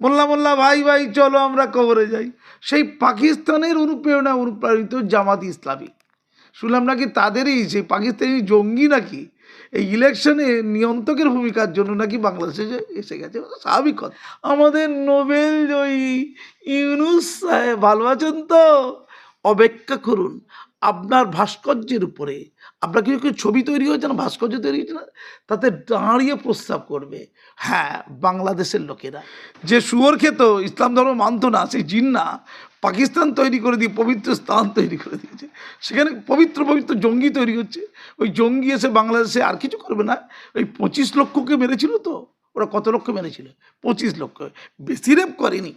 মোল্লা মোল্লা ভাই ভাই চলো আমরা কবরে যাই। সেই পাকিস্তানের অনুপ্রাণিত জামাত ইসলামী, শুনলাম নাকি তাদেরই সেই পাকিস্তানি জঙ্গি নাকি এই ইলেকশনে নিয়ন্ত্রকের ভূমিকার জন্য নাকি বাংলাদেশে এসে গেছে। স্বাভাবিক কথা। আমাদের নোবেল জয়ী ইউনুস সাহেব ভালো আছেন তো? অপেক্ষা করুন, আপনার ভাস্কর্যের উপরে আপনার কিছু কিছু ছবি তৈরি হয়েছে না, ভাস্কর্য তৈরি হয়েছে না, তাতে দাঁড়িয়ে প্রস্তাব করবে। হ্যাঁ, বাংলাদেশের লোকেরা যে শুয়োর খেত, ইসলাম ধর্ম মানত না, সেই জিন্না পাকিস্তান তৈরি করে দিয়ে পবিত্র স্থান তৈরি করে দিয়েছে। সেখানে পবিত্র পবিত্র জঙ্গি তৈরি হচ্ছে। ওই জঙ্গি এসে বাংলাদেশে আর কিছু করবে না। ওই 25 লক্ষকে মেরেছিল তো, ওরা কত লক্ষ মেরেছিল? 25 লক্ষ। বেশি রেপ করেনি,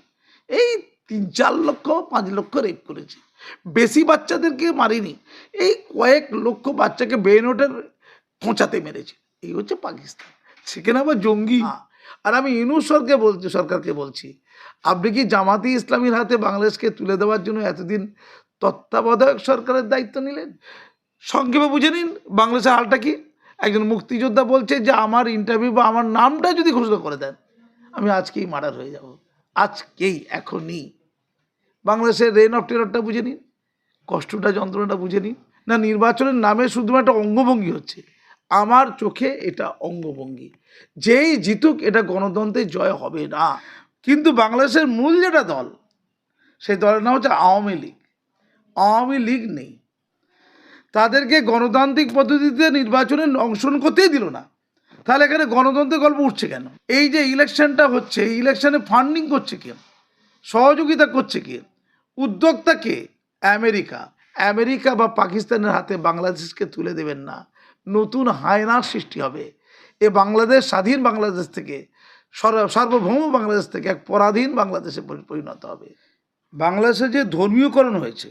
এই 3-4 লক্ষ 5 লক্ষ রেপ করেছে। বেশি বাচ্চাদেরকে মারিনি, এই কয়েক লক্ষ বাচ্চাকে বেনটের খোঁচাতে মেরেছে। এই হচ্ছে পাকিস্তান, সেখানে আবার জঙ্গি। আর আমি ইউনূস সরকারকে বলছি, আপনি কি জামাতি ইসলামীর হাতে বাংলাদেশকে তুলে দেওয়ার জন্য এতদিন তত্ত্বাবধায়ক সরকারের দায়িত্ব নিলেন? সংক্ষেপে বুঝে নিন বাংলাদেশের হালটা কি। একজন মুক্তিযোদ্ধা বলছে যে আমার ইন্টারভিউ বা আমার নামটা যদি ঘোষণা করে দেন, আমি আজকেই মার্ডার হয়ে যাব, আজকেই, এখনই। বাংলাদেশের রেন অফ টেররটা বুঝে নিন, কষ্টটা যন্ত্রণাটা বুঝে নিন। না, নির্বাচনের নামে শুধুমাত্র একটা অঙ্গভঙ্গি হচ্ছে। আমার চোখে এটা অঙ্গভঙ্গি। যেই জিতুক, এটা গণতন্ত্রের জয় হবে না। কিন্তু বাংলাদেশের মূল যেটা দল, সেই দলের নাম হচ্ছে আওয়ামী লীগ। আওয়ামী লীগ নেই, তাদেরকে গণতান্ত্রিক পদ্ধতিতে নির্বাচনে অংশগ্রহণ করতেই দিল না। তাহলে এখানে গণতন্ত্রের গল্প উঠছে কেন? এই যে ইলেকশনটা হচ্ছে, এই ইলেকশনে ফান্ডিং করছে কে, সহযোগিতা করছে কে, উদ্যোক্তা কে? আমেরিকা। আমেরিকা বা পাকিস্তানের হাতে বাংলাদেশকে তুলে দেবেন না, নতুন হায়নার সৃষ্টি হবে। এ বাংলাদেশ স্বাধীন বাংলাদেশ থেকে, সার্বভৌম বাংলাদেশ থেকে এক পরাধীন বাংলাদেশে পরিণত হবে। বাংলাদেশে যে ধর্মীয়করণ হয়েছে,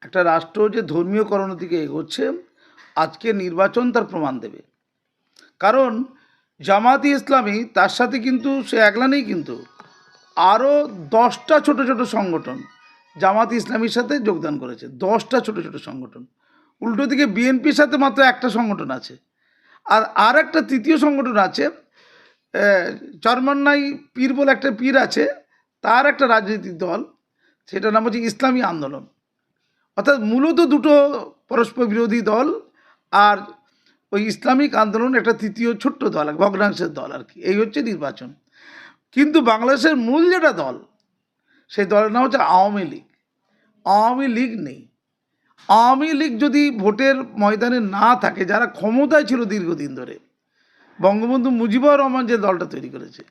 একটা রাষ্ট্র যে ধর্মীয়করণের দিকে এগোচ্ছে, আজকে নির্বাচন তার প্রমাণ দেবে। কারণ জামাতি ইসলামী, তার সাথে কিন্তু সে একলা নেই, কিন্তু আরও 10টা ছোট ছোট সংগঠন জামাত ইসলামীর সাথে যোগদান করেছে। 10টা ছোট ছোট সংগঠন। উল্টো দিকে বিএনপির সাথে মাত্র একটা সংগঠন আছে। আর একটা তৃতীয় সংগঠন আছে, চরমন্নাই পীর বলে একটা পীর আছে, তার একটা রাজনৈতিক দল, সেটার নাম হচ্ছে ইসলামী আন্দোলন। অর্থাৎ মূলত দুটো পরস্পর বিরোধী দল, আর ওই ইসলামিক আন্দোলন একটা তৃতীয় ছোট্ট দল, ভগ্নাংশের দল আর কি। এই হচ্ছে নির্বাচন। কিন্তু বাংলাদেশের মূল যেটা দল, সেই দলের নাম হচ্ছে আওয়ামী লীগ। আওয়ামী লীগ নেই। আওয়ামী লীগ যদি ভোটের ময়দানে না থাকে, যারা ক্ষমতায় ছিল দীর্ঘদিন ধরে, বঙ্গবন্ধু মুজিবুর রহমান যে দলটা তৈরি করেছে,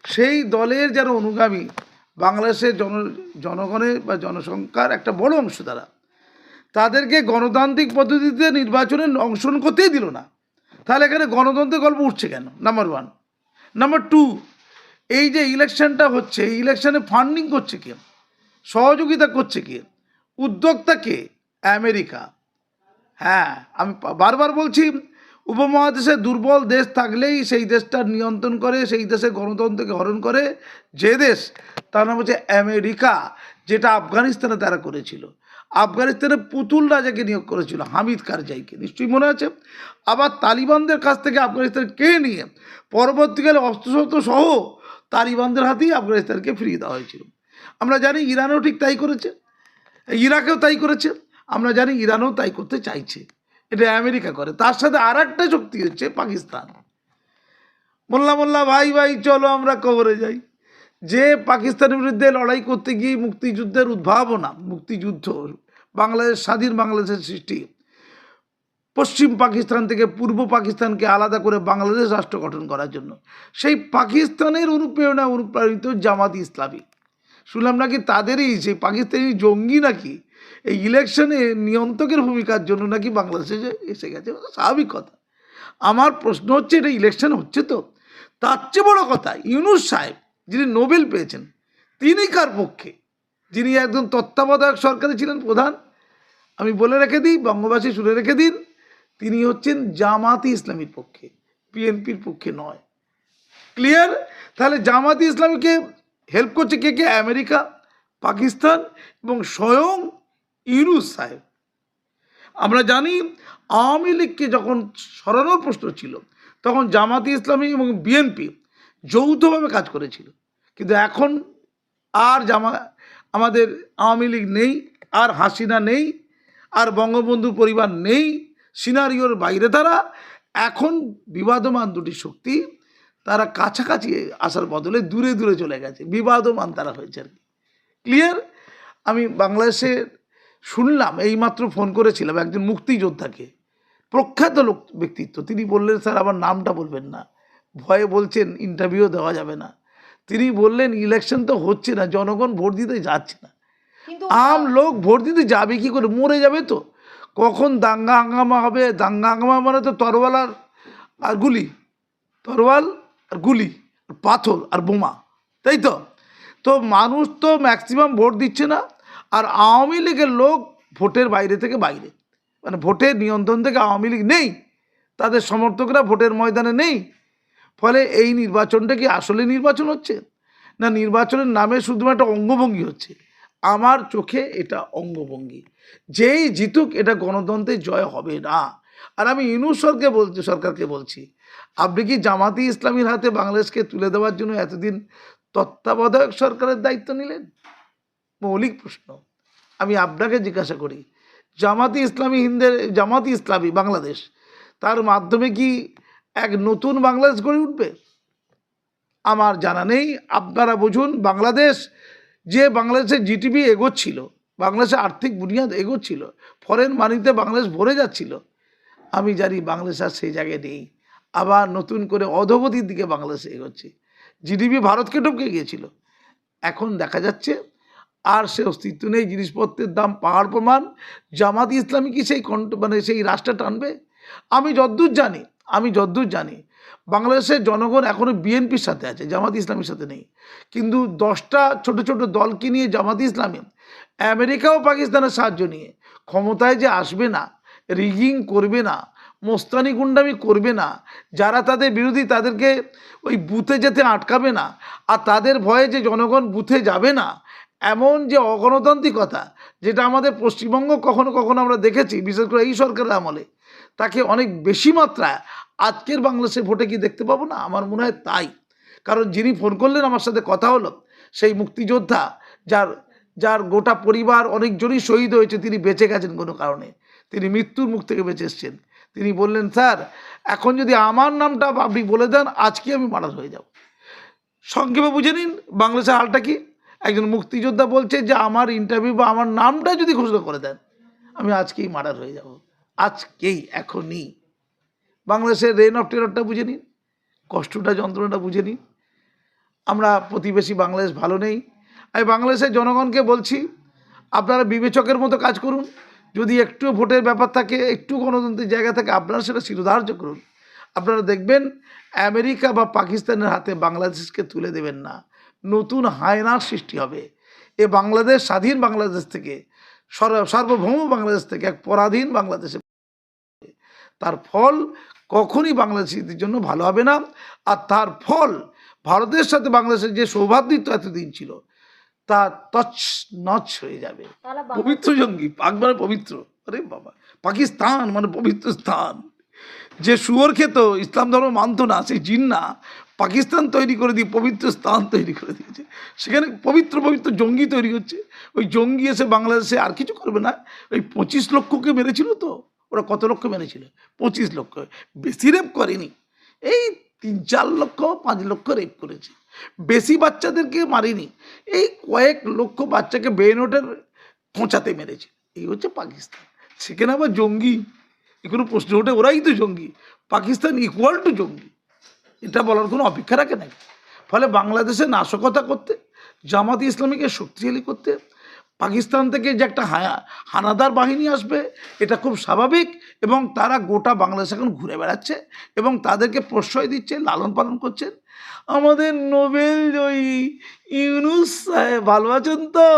সেই দলের যারা অনুগামী, বাংলাদেশের জনগণের বা জনসংখ্যার একটা বড় অংশ, তাদেরকে গণতান্ত্রিক পদ্ধতিতে নির্বাচনে অংশগ্রহণ করতেই দিল না। তাহলে এখানে গণতন্ত্রের গল্প উঠছে কেন? নাম্বার 1। নাম্বার 2, এই যে ইলেকশনটা হচ্ছে, এই ইলেকশনে ফান্ডিং করছে কে, সহযোগিতা করছে কে, উদ্যোক্তা কে? আমেরিকা। হ্যাঁ, আমি বারবার বলছি, উপমহাদেশে দুর্বল দেশ থাকলেই সেই দেশটা নিয়ন্ত্রণ করে, সেই দেশে গণতন্ত্রকে হরণ করে যে দেশ, তার নাম হচ্ছে আমেরিকা। যেটা আফগানিস্তানে তারা করেছিল। আফগানিস্তানে পুতুল রাজাকে নিয়োগ করেছিল, হামিদ কারজাইকে, নিশ্চয়ই মনে আছে। আবার তালিবানদের কাছ থেকে আফগানিস্তান কে নিয়ে পরবর্তীকালে অস্ত্রশস্ত্র সহ তালিবানদের হাতেই আফগানিস্তানকে ফিরিয়ে দেওয়া হয়েছিল। আমরা জানি ইরানও ঠিক তাই করেছে, ইরাকেও তাই করেছে, আমরা জানি ইরানও তাই করতে চাইছে। এটা আমেরিকা করে। তার সাথে আর একটা শক্তি হচ্ছে পাকিস্তান। মোল্লা মোল্লা ভাই ভাই চলো আমরা কবরে যাই। যে পাকিস্তানের বিরুদ্ধে লড়াই করতে গিয়ে মুক্তিযুদ্ধের উদ্ভাবনা, মুক্তিযুদ্ধ, বাংলাদেশ স্বাধীন বাংলাদেশের সৃষ্টি, পশ্চিম পাকিস্তান থেকে পূর্ব পাকিস্তানকে আলাদা করে বাংলাদেশ রাষ্ট্র গঠন করার জন্য, সেই পাকিস্তানের অনুপ্রাণিত জামাত ইসলামী, শুনলাম নাকি তাদেরই সেই পাকিস্তানি জঙ্গি নাকি এই ইলেকশনে নিয়ন্ত্রকের ভূমিকার জন্য নাকি বাংলাদেশে এসে গেছে। স্বাভাবিক কথা। আমার প্রশ্ন হচ্ছে, এটা ইলেকশন হচ্ছে তো, তার চেয়ে বড় কথা, ইউনূস সাহেব যিনি নোবেল পেয়েছেন, তিনি কার পক্ষে? যিনি একজন তত্ত্বাবধায়ক সরকারে ছিলেন প্রধান। আমি বলে রেখে দিই, বঙ্গবাসী শুনে রেখে দিন, তিনি হচ্ছেন জামাতি ইসলামীর পক্ষে, বিএনপির পক্ষে নয়। ক্লিয়ার? তাহলে জামাতি ইসলামীকে হেল্প করছে কে কে? আমেরিকা, পাকিস্তান এবং স্বয়ং ইউনূস সাহেব। আমরা জানি আওয়ামী লীগকে যখন সরানোর প্রশ্ন ছিল, তখন জামাতি ইসলামী এবং বিএনপি যৌথভাবে কাজ করেছিল। কিন্তু এখন আর আমাদের আওয়ামী লীগ নেই, আর হাসিনা নেই, আর বঙ্গবন্ধু পরিবার নেই, সিনারিওর বাইরে তারা। এখন বিবাদমান দুটি শক্তি তারা কাছাকাছি আসার বদলে দূরে দূরে চলে গেছে, বিবাদমান তারা হয়েছে আর কি। ক্লিয়ার? আমি বাংলাদেশে শুনলাম, এইমাত্র ফোন করেছিলাম একজন মুক্তিযোদ্ধাকে, প্রখ্যাত লোক ব্যক্তিত্ব। তিনি বললেন, স্যার আমার নামটা বলবেন না, ভয়ে বলছেন ইন্টারভিউ দেওয়া যাবে না। তিনি বললেন ইলেকশন তো হচ্ছে না, জনগণ ভোট দিতে যাচ্ছে না। আম লোক ভোট দিতে যাবে কি করে? মরে যাবে তো। কখন দাঙ্গা হাঙ্গামা হবে? দাঙ্গা হাঙ্গামা মানে তো তরোয়াল আর গুলি, তরোয়াল আর গুলি, পাথর আর বোমা, তাই তো? তো মানুষ তো ম্যাক্সিমাম ভোট দিচ্ছে না, আর আওয়ামী লীগের লোক ভোটের বাইরে থেকে বাইরে, মানে ভোটের নিয়ন্ত্রণ থেকে আওয়ামী লীগ নেই, তাদের সমর্থকরা ভোটের ময়দানে নেই। ফলে এই নির্বাচনটা কি আসলে নির্বাচন হচ্ছে না নির্বাচনের নামে শুধুমাত্র অঙ্গভঙ্গি হচ্ছে? আমার চোখে এটা অঙ্গভঙ্গি। যেই জিতুক এটা গণতন্ত্রের জয় হবে না। আর আমি ইউনূস সরকারকে বলছি, আপনি কি জামাতি ইসলামীর হাতে বাংলাদেশকে তুলে দেওয়ার জন্য এতদিন তত্ত্বাবধায়ক সরকারের দায়িত্ব নিলেন? মৌলিক প্রশ্ন আমি আপনাকে জিজ্ঞাসা করি। জামাতি ইসলামী বাংলাদেশ, তার মাধ্যমে কি এক নতুন বাংলাদেশ গড়ে উঠবে? আমার জানা নেই। আপনারা বুঝুন, বাংলাদেশের জিডিপি এগোচ্ছিল, বাংলাদেশের আর্থিক বুনিয়াদ এগোচ্ছিল, ফরেন মানিতে বাংলাদেশ ভরে যাচ্ছিল, আমি জানি বাংলাদেশ আর সেই জায়গায় নেই। আবার নতুন করে অধোগতির দিকে বাংলাদেশ এগোচ্ছে। জিডিপি ভারতকে টপকে গিয়েছিল, এখন দেখা যাচ্ছে আর সে অস্তিত্ব নেই। জিনিসপত্রের দাম পাহাড় প্রমাণ। জামাত ইসলামী কি সেই রাষ্ট্রটা টানবে? আমি যদ্দূর জানি বাংলাদেশের জনগণ এখনো বিএনপির সাথে আছে, জামাত ইসলামীর সাথে নেই। কিন্তু 10টা ছোট ছোট দলকে নিয়ে জামাত ইসলামী আমেরিকা ও পাকিস্তানের সাহায্য নিয়ে ক্ষমতায় যে আসবে না, রিগিং করবে না, মোস্তানি গুন্ডামি করবে না, যারা তাদের বিরোধী তাদেরকে ওই বুথে যেতে আটকাবে না, আর তাদের ভয়ে যে জনগণ বুথে যাবে না, এমন যে অগণতান্ত্রিকতা, যেটা আমাদের পশ্চিমবঙ্গ কখনো কখনো আমরা দেখেছি, বিশেষ করে এই সরকারের আমলে, তাকে অনেক বেশি মাত্রায় আজকের বাংলাদেশে ভোটে কি দেখতে পাবো না? আমার মনে হয় তাই। কারণ যিনি ফোন করলেন, আমার সাথে কথা হলো, সেই মুক্তিযোদ্ধা যার গোটা পরিবার অনেকজনই শহীদ হয়েছে, তিনি বেঁচে গেছেন কোনো কারণে, তিনি মৃত্যুর মুখ থেকে বেঁচে এসছেন। তিনি বললেন, স্যার এখন যদি আমার নামটা আপনি বলে দেন, আজকে আমি মার্ডার হয়ে যাব। সংক্ষেপে বুঝে নিন বাংলাদেশের হালটা কি। একজন মুক্তিযোদ্ধা বলছে যে আমার ইন্টারভিউ বা আমার নামটা যদি ঘোষণা করে দেন, আমি আজকেই মার্ডার হয়ে যাব, আজকেই, এখনই। বাংলাদেশের রেন অফ টেররটা বুঝে নিন, কষ্টটা, যন্ত্রণাটা বুঝে নিন। আমরা প্রতিবেশী বাংলাদেশ ভালো নেই। আমি বাংলাদেশের জনগণকে বলছি, আপনারা বিবেচকের মতো কাজ করুন। যদি একটু ভোটের ব্যাপার থাকে, একটু গণতন্ত্রের জায়গা থাকে, আপনারা সেটা শিরোধার্য করুন। আপনারা দেখবেন আমেরিকা বা পাকিস্তানের হাতে বাংলাদেশকে তুলে দেবেন না, নতুন হায়নার সৃষ্টি হবে। এ বাংলাদেশ স্বাধীন বাংলাদেশ থেকে, সার্বভৌম বাংলাদেশ থেকে এক পরাধীন বাংলাদেশে, তার ফল কখনই বাংলাদেশিদের জন্য ভালো হবে না। আর তার ফল ভারতের সাথে বাংলাদেশের যে সৌহার্দ্যতা এতদিন ছিল, তা তছনছ হয়ে যাবে। পবিত্র জঙ্গি, পাক মানে পবিত্র, আরে বাবা, পাকিস্তান মানে পবিত্র স্থান। যে শুয়োর খেত, ইসলাম ধর্ম মানত না, সেই জিন্না পাকিস্তান তৈরি করে দিয়ে পবিত্র স্থান তৈরি করে দিয়েছে। সেখানে পবিত্র পবিত্র জঙ্গি তৈরি হচ্ছে। ওই জঙ্গি এসে বাংলাদেশে আর কিছু করবে না। ওই 25 লক্ষকে মেরেছিল তো, ওরা কত লক্ষ মেরেছিল? 25 লক্ষ। বেশি রেপ করেনি, এই 3-4 লক্ষ 5 লক্ষ রেপ করেছে। বেশি বাচ্চাদেরকে মারিনি, এই কয়েক লক্ষ বাচ্চাকে বেনটের খোঁচাতে মেরেছে। এই হচ্ছে পাকিস্তান। সেখানে আবার জঙ্গি, কোনো প্রশ্ন ওঠে? ওরাই তো জঙ্গি। পাকিস্তান ইকুয়াল টু জঙ্গি, এটা বলার কোনো অপেক্ষা রাখে না। ফলে বাংলাদেশে নাশকতা করতে, জামাত ইসলামীকে শক্তিশালী করতে, পাকিস্তান থেকে যে একটা হানাদার বাহিনী আসবে, এটা খুব স্বাভাবিক। এবং তারা গোটা বাংলাদেশ এখন ঘুরে বেড়াচ্ছে এবং তাদেরকে প্রশ্রয় দিচ্ছে, লালন পালন করছেন। আমাদের নোবেল জয়ী ইউনূস সাহেব ভালো আছেন তো?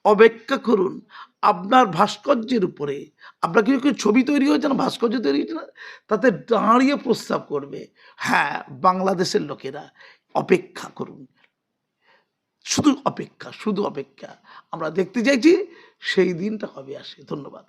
অপেক্ষা করুন, আপনার ভাস্কর্যের উপরে, আপনার কিছু ছবি তৈরি হয়েছে না, ভাস্কর্য তৈরি হয়েছে না, তাতে দাঁড়িয়ে প্রস্তাব করবে। হ্যাঁ, বাংলাদেশের লোকেরা অপেক্ষা করুন, শুধু অপেক্ষা, শুধু অপেক্ষা। আমরা দেখতে চাইছি সেই দিনটা কবে আসে। ধন্যবাদ।